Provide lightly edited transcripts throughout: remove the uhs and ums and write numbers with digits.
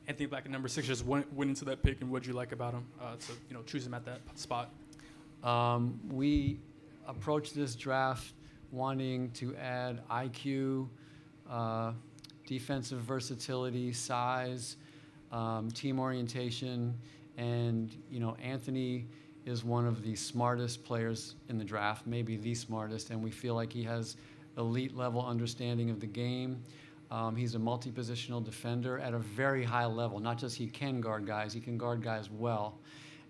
Anthony Black at number 6 just went into that pick, and what did you like about him to choose him at that spot? We approached this draft wanting to add IQ, defensive versatility, size, team orientation, and Anthony is one of the smartest players in the draft, maybe the smartest, and we feel like he has elite level understanding of the game. He's a multi-positional defender at a very high level. Not just he can guard guys, he can guard guys well.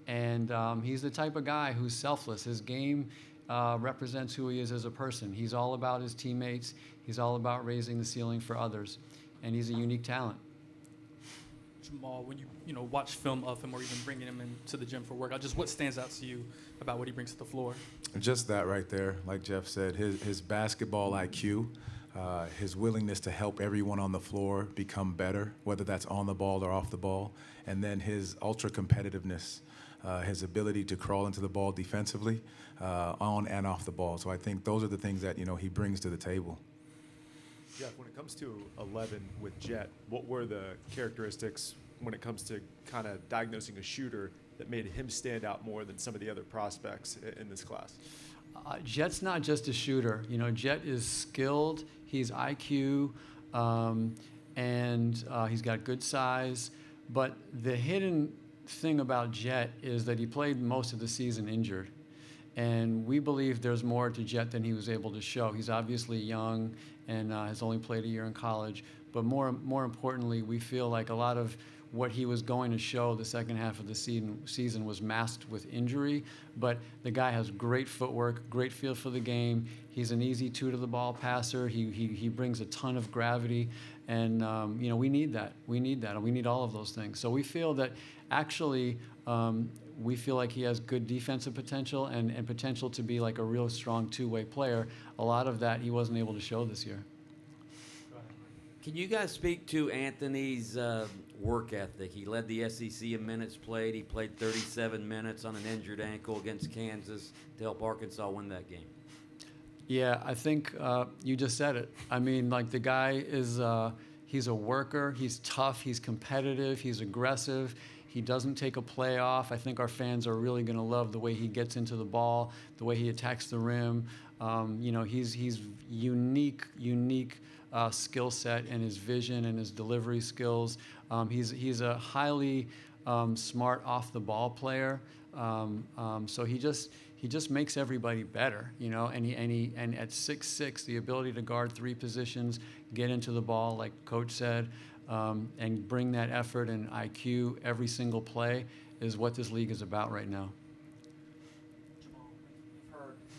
And he's the type of guy who's selfless. His game represents who he is as a person. He's all about his teammates. He's all about raising the ceiling for others. And he's a unique talent. Jamahl, when you watch film of him or even bringing him into the gym for workout, just what stands out to you about what he brings to the floor? Just that right there, like Jeff said, his basketball IQ, his willingness to help everyone on the floor become better, whether that's on the ball or off the ball, and then his ultra competitiveness, his ability to crawl into the ball defensively, on and off the ball. So I think those are the things that he brings to the table. Jeff, when it comes to 11 with Jett, what were the characteristics when it comes to kind of diagnosing a shooter that made him stand out more than some of the other prospects in this class? Jett's not just a shooter. Jett is skilled. He's IQ, and he's got good size. But the hidden thing about Jett is that he played most of the season injured. And we believe there's more to Jett than he was able to show. He's obviously young and has only played a year in college. But more importantly, we feel like a lot of what he was going to show the second half of the season was masked with injury. But the guy has great footwork, great feel for the game. He's an easy two-to-the-ball passer. He brings a ton of gravity. And, we need that. We need that. And we need all of those things. So we feel that actually we feel like he has good defensive potential and potential to be like a real strong two-way player. A lot of that he wasn't able to show this year. Can you guys speak to Anthony's work ethic? He led the SEC in minutes played. He played 37 minutes on an injured ankle against Kansas to help Arkansas win that game. Yeah, I think you just said it. I mean, like the guy is, he's a worker. He's tough. He's competitive. He's aggressive. He doesn't take a play off. I think our fans are really going to love the way he gets into the ball, the way he attacks the rim. He's unique skill set and his vision and his delivery skills. He's a highly smart off the ball player. So he just makes everybody better, and at 6'6", the ability to guard 3 positions, get into the ball, like Coach said, and bring that effort and IQ every single play is what this league is about right now.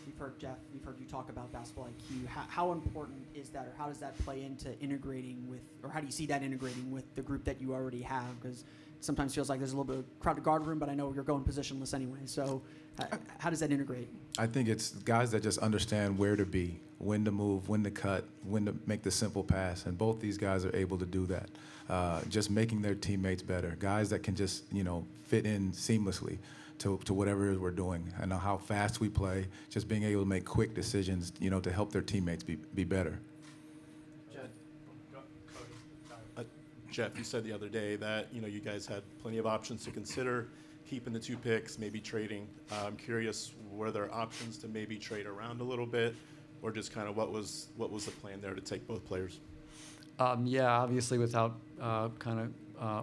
We've heard Jeff, we've heard you talk about basketball IQ. How important is that, or how does that play into integrating with, or how do you see that integrating with the group that you already have? Because it sometimes feels like there's a little bit of crowded guard room, but I know you're going positionless anyway. So how does that integrate? I think it's guys that just understand where to be, when to move, when to cut, when to make the simple pass, and both these guys are able to do that. Just making their teammates better. Guys that can just, fit in seamlessly to whatever it is we're doing. I know how fast we play, just being able to make quick decisions, to help their teammates be better. Jeff, you said the other day that, you guys had plenty of options to consider, keeping the 2 picks, maybe trading. I'm curious, were there options to maybe trade around a little bit, or just kind of what was the plan there to take both players? Yeah, obviously without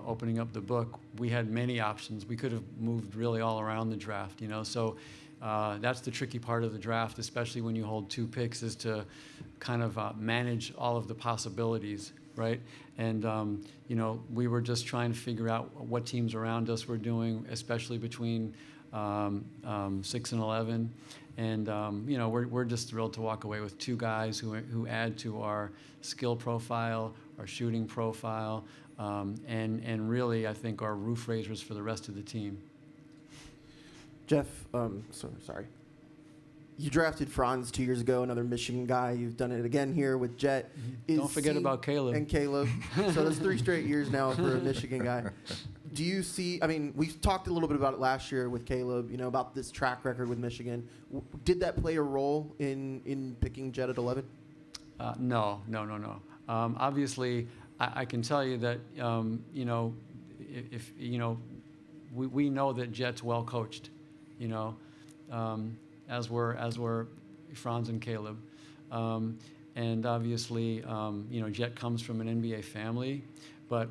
opening up the book, we had many options. We could have moved really all around the draft, So that's the tricky part of the draft, especially when you hold 2 picks, is to kind of manage all of the possibilities, right? And, we were just trying to figure out what teams around us were doing, especially between 6 and 11. And, we're just thrilled to walk away with 2 guys who add to our skill profile, our shooting profile, and really, I think, are roof raisers for the rest of the team. Jeff, sorry. You drafted Franz 2 years ago, another Michigan guy. You've done it again here with Jett. Don't forget about Caleb. And Caleb. So that's 3 straight years now for a Michigan guy. Do you see, we talked a little bit about it last year with Caleb, about this track record with Michigan. Did that play a role in picking Jett at 11? No. Obviously, I can tell you that, if we know that Jett's well coached, as were Franz and Caleb. And obviously, Jett comes from an NBA family, but,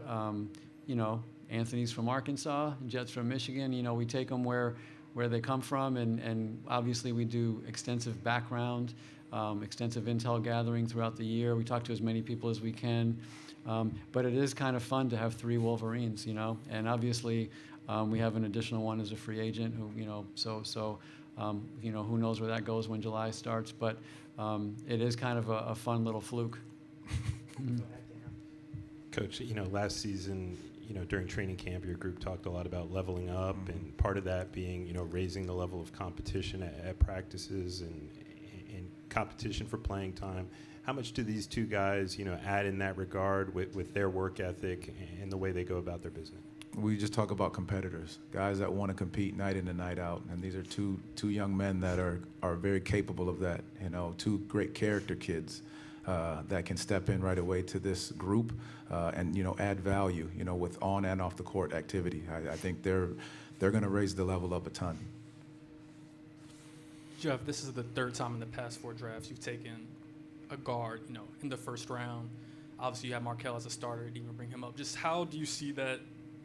Anthony's from Arkansas, Jett's from Michigan. We take them where they come from, and obviously we do extensive background, extensive intel gathering throughout the year. We talk to as many people as we can, but it is kind of fun to have 3 Wolverines, and obviously we have an additional one as a free agent who, who knows where that goes when July starts, but it is kind of a fun little fluke. Coach, last season, during training camp, your group talked a lot about leveling up, and part of that being, raising the level of competition at practices and competition for playing time. How much do these 2 guys, add in that regard with their work ethic and the way they go about their business? We just talk about competitors, guys that want to compete night in and night out, and these are two young men that are very capable of that. 2 great character kids that can step in right away to this group and add value, with on and off the court activity. I think they're going to raise the level up a ton. Jeff, this is the 3rd time in the past 4 drafts you've taken a guard, in the first round. Obviously, you have Markelle as a starter. You didn't even bring him up. Just how do you see that?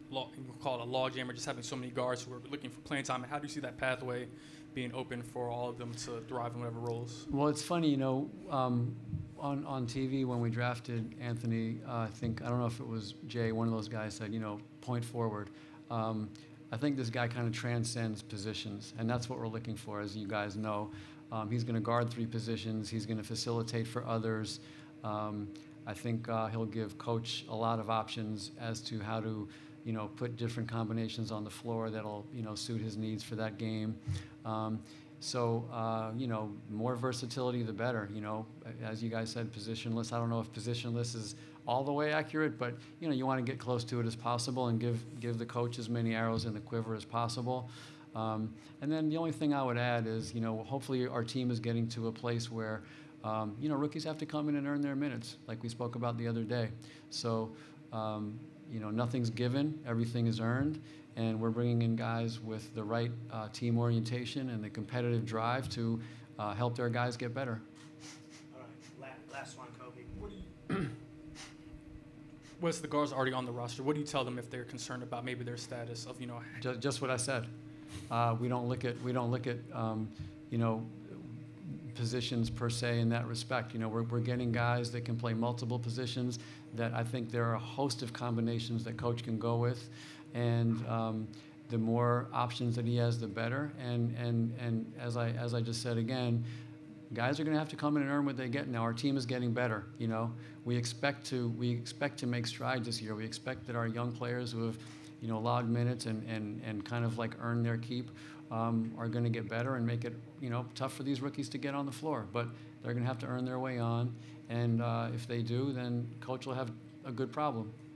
We'll call it a logjam, or just having so many guards who are looking for playing time, and how do you see that pathway being open for all of them to thrive in whatever roles? Well, it's funny, on TV when we drafted Anthony, I don't know if it was Jay, one of those guys said, point forward. I think this guy kind of transcends positions, and that's what we're looking for, as you guys know. He's going to guard 3 positions. He's going to facilitate for others. I think he'll give coach a lot of options as to how to put different combinations on the floor that'll, suit his needs for that game. More versatility, the better. As you guys said, positionless. I don't know if positionless is all the way accurate, but, you want to get close to it as possible and give the coach as many arrows in the quiver as possible. And then the only thing I would add is, hopefully our team is getting to a place where, rookies have to come in and earn their minutes, like we spoke about the other day. So, nothing's given, everything is earned, and we're bringing in guys with the right team orientation and the competitive drive to help their guys get better. All right, last one, Kobe. What's the guards already on the roster? What do you tell them if they're concerned about maybe their status of, Just what I said. We don't look at positions per se in that respect. We're getting guys that can play multiple positions. That I think there are a host of combinations that coach can go with, and the more options that he has, the better. And as I just said again, guys are going to have to come in and earn what they get now. Our team is getting better. We expect to make strides this year. We expect that our young players who have logged minutes and kind of like earned their keep are going to get better and make it tough for these rookies to get on the floor. But they're going to have to earn their way on, and if they do, then coach will have a good problem.